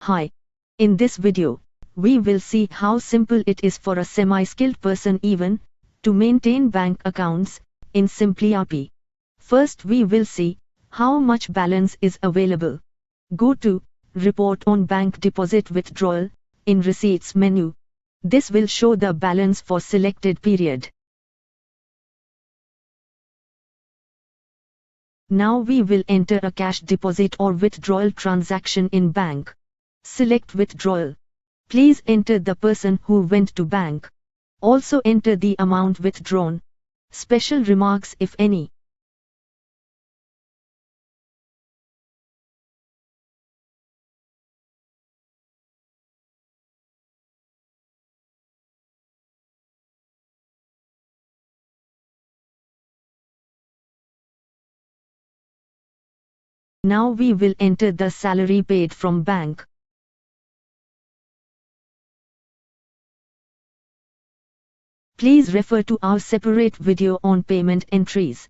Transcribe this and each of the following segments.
Hi. In this video, we will see how simple it is for a semi-skilled person even to maintain bank accounts in simpliRP. First we will see how much balance is available. Go to Report on Bank Deposit Withdrawal in Receipts menu. This will show the balance for selected period. Now we will enter a cash deposit or withdrawal transaction in bank. Select withdrawal. Please enter the person who went to bank. Also enter the amount withdrawn. Special remarks if any. Now we will enter the salary paid from bank. Please refer to our separate video on payment entries.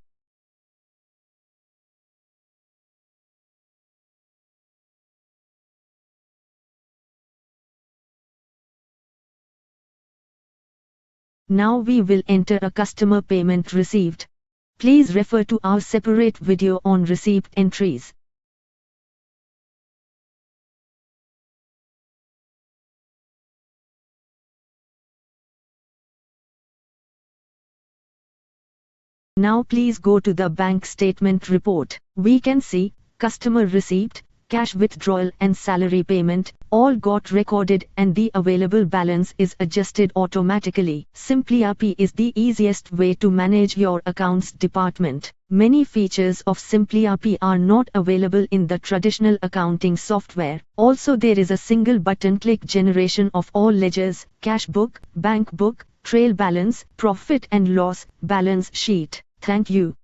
Now we will enter a customer payment received. Please refer to our separate video on receipt entries. Now please go to the bank statement report. We can see customer receipt, cash withdrawal and salary payment all got recorded and the available balance is adjusted automatically. simpliRP is the easiest way to manage your accounts department. Many features of simpliRP are not available in the traditional accounting software. Also there is a single button click generation of all ledgers, cash book, bank book, trail balance, profit and loss, balance sheet. Thank you.